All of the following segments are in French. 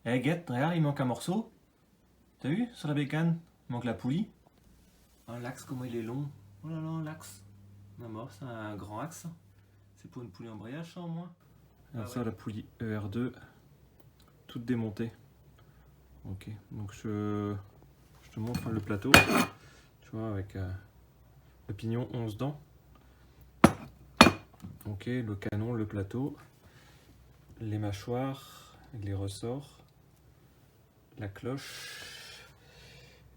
Eh Guette, regarde, il manque un morceau. T'as vu, sur la bécane? Il manque la poulie. Oh, l'axe, comment il est long. Oh là là, l'axe. Non, mort, c'est un grand axe. C'est pour une poulie embrayage, ça, au moins. Regarde ça, la poulie ER2, toute démontée. Ok, donc je te montre le plateau. Tu vois, avec le pignon 11 dents. Ok, le canon, le plateau, les mâchoires, les ressorts, la cloche.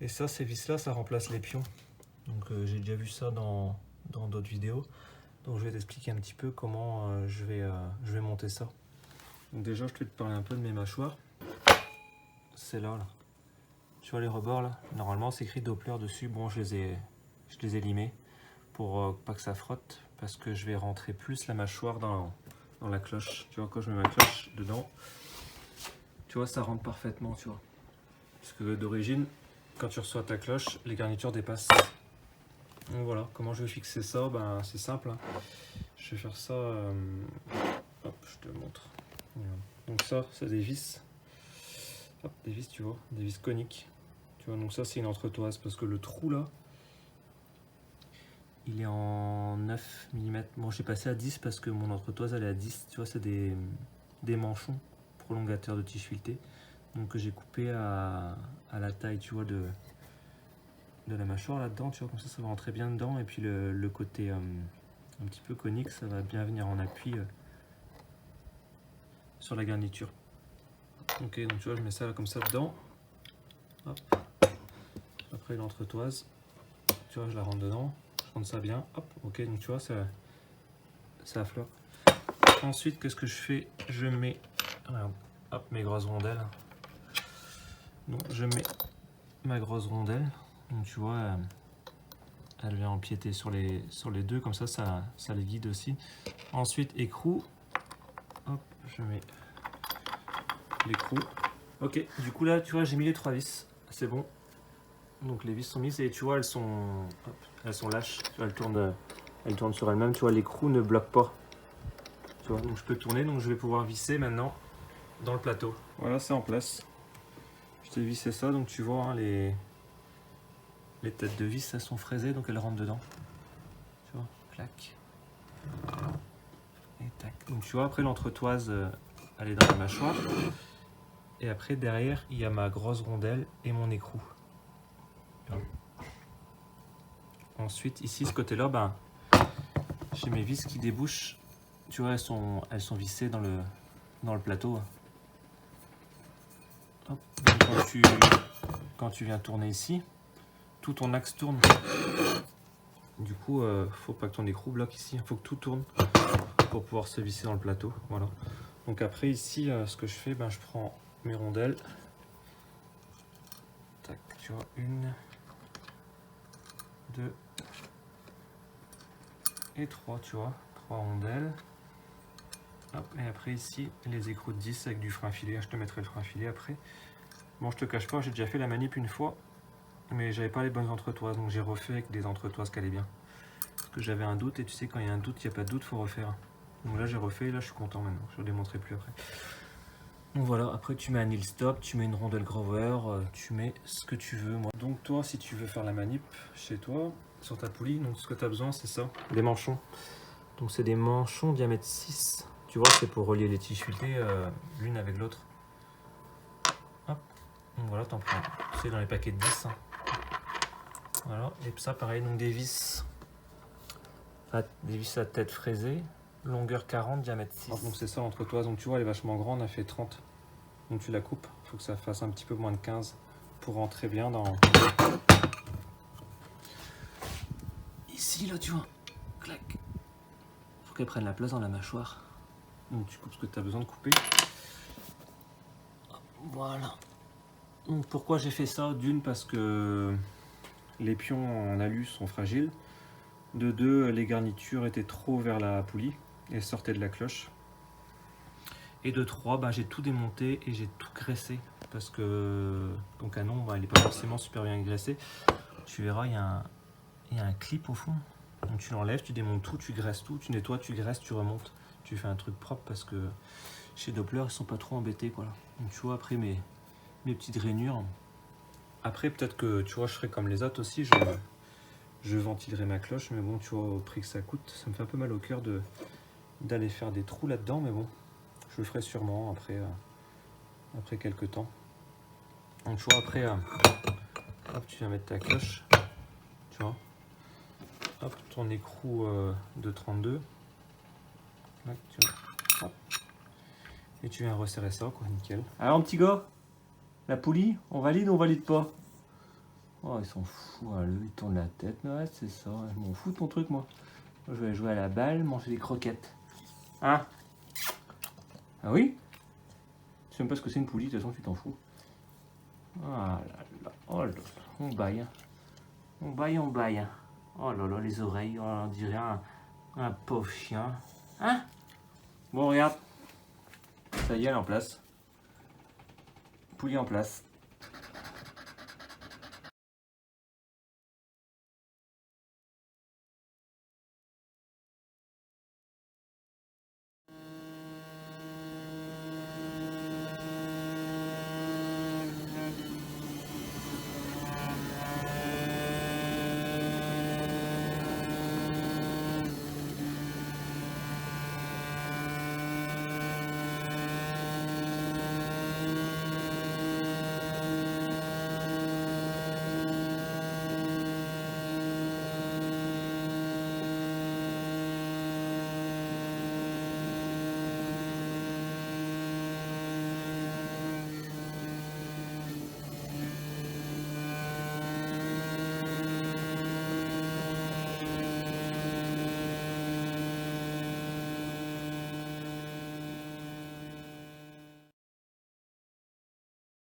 Et ça, ces vis-là, ça remplace les pions. Donc j'ai déjà vu ça dans d'autres vidéos. Donc je vais t'expliquer un petit peu comment je vais monter ça. Donc déjà, je vais te parler un peu de mes mâchoires. C'est là. Tu vois les rebords là? Normalement, c'est écrit Doppler dessus. Bon, je les ai limés pour pas que ça frotte, parce que je vais rentrer plus la mâchoire dans la cloche. Tu vois, quand je mets ma cloche dedans, tu vois, ça rentre parfaitement, tu vois. Parce que d'origine, quand tu reçois ta cloche, les garnitures dépassent. Donc voilà, comment je vais fixer ça? Ben, c'est simple, hein. Je vais faire ça. Hop, je te montre. Voilà. Donc ça, c'est des vis. Hop, des vis, tu vois, des vis coniques. Tu vois, donc ça, c'est une entretoise parce que le trou là, il est en 9 mm. Bon, j'ai passé à 10 parce que mon entretoise elle est à 10. Tu vois, c'est des manchons prolongateurs de tige filetée. Donc j'ai coupé à la taille, tu vois, de la mâchoire là-dedans. Tu vois, comme ça va rentrer bien dedans. Et puis le côté un petit peu conique, ça va bien venir en appui sur la garniture. Ok, donc tu vois, je mets ça là, comme ça dedans. Hop. Après l'entretoise, tu vois, je la rentre dedans. Je rentre ça bien. Hop, ok, donc tu vois, ça affleure. Ensuite, qu'est-ce que je fais? Je mets hop, mes grosses rondelles. Donc, je mets ma grosse rondelle. Donc, tu vois, elle vient empiéter sur les deux, comme ça les guide aussi. Ensuite, écrou. Hop, je mets l'écrou. Ok, du coup, là, tu vois, j'ai mis les 3 vis. C'est bon. Donc, les vis sont mises et tu vois, elles sont lâches. Tu vois, elles tournent sur elles-mêmes. Tu vois, l'écrou ne bloque pas. Tu vois, donc je peux tourner. Donc, je vais pouvoir visser maintenant dans le plateau. Voilà, c'est en place. Je t'ai vissé ça, donc tu vois, hein, les têtes de vis, elles sont fraisées, donc elles rentrent dedans. Tu vois, clac. Et tac. Donc tu vois, après l'entretoise, elle est dans la mâchoire. Et après, derrière, il y a ma grosse rondelle et mon écrou. Ensuite, ici, ce côté-là, ben, j'ai mes vis qui débouchent. Tu vois, elles sont vissées dans le plateau. Hop. Donc, quand tu viens tourner ici, tout ton axe tourne. Du coup, faut pas que ton écrou bloque ici. Il faut que tout tourne pour pouvoir se visser dans le plateau. Voilà. Donc après ici, ce que je fais, ben, je prends mes rondelles. Tac, tu vois, 1, 2 et 3, tu vois, 3 rondelles. Hop, et après ici, les écrous de 10 avec du frein filé. Je te mettrai le frein filé après. Bon, je te cache pas, j'ai déjà fait la manip une fois, mais j'avais pas les bonnes entretoises, donc j'ai refait avec des entretoises qui allaient bien. Parce que j'avais un doute, et tu sais, quand il y a un doute, il n'y a pas de doute, faut refaire. Donc là, j'ai refait, et là, je suis content maintenant. Je ne le démontrerai plus après. Donc voilà, après tu mets un heel stop, tu mets une rondelle grover, tu mets ce que tu veux. Moi. Donc toi, si tu veux faire la manip chez toi, sur ta poulie, donc ce que tu as besoin, c'est ça, des manchons. Donc c'est des manchons diamètre 6. Tu vois, c'est pour relier les tiges filetées l'une avec l'autre. Hop, donc voilà, t'en prends. C'est dans les paquets de 10. Hein. Voilà, et ça pareil, donc des vis à tête fraisée, longueur 40, diamètre 6. Donc c'est ça entre toi, donc tu vois, elle est vachement grande, elle fait 30. Donc tu la coupes, il faut que ça fasse un petit peu moins de 15 pour rentrer bien dans... Ici, là, tu vois, clac. Faut qu'elle prenne la place dans la mâchoire. Donc tu coupes ce que tu as besoin de couper. Voilà. Donc pourquoi j'ai fait ça? D'une, parce que les pions en alu sont fragiles. De deux, les garnitures étaient trop vers la poulie et sortaient de la cloche. Et de trois, bah, j'ai tout démonté et j'ai tout graissé. Parce que ton canon, bah, il n'est pas forcément super bien graissé. Tu verras, il y a un clip au fond. Donc tu l'enlèves, tu démontes tout, tu graisses tout, tu nettoies, tu graisses, tu remontes. Tu fais un truc propre parce que chez Doppler, ils sont pas trop embêtés, quoi. Donc tu vois, après mes petites rainures. Après, peut-être que, tu vois, je ferai comme les autres aussi, je ventilerai ma cloche, mais bon, tu vois, au prix que ça coûte, ça me fait un peu mal au cœur d'aller faire des trous là-dedans, mais bon, je le ferai sûrement après quelques temps. Donc tu vois, après, hop, tu viens mettre ta cloche, tu vois, hop, ton écrou de 32, là, tu vois, hop, et tu viens resserrer ça, quoi, nickel. Alors, petit gars, la poulie, on valide ou on valide pas? Oh, ils sont fous, hein, lui, il tourne la tête, mais ouais, c'est ça, je m'en fous de ton truc, moi. Je vais jouer à la balle, manger des croquettes. Hein? Ah oui? Tu sais même pas ce que c'est une poulie, de toute façon, tu t'en fous. Ah là là, oh là là, on baille, hein. On baille, on baille. Hein. Oh là là, les oreilles, on dirait un pauvre chien. Hein? Bon, regarde. Ça y est, elle est en place. Poulie en place.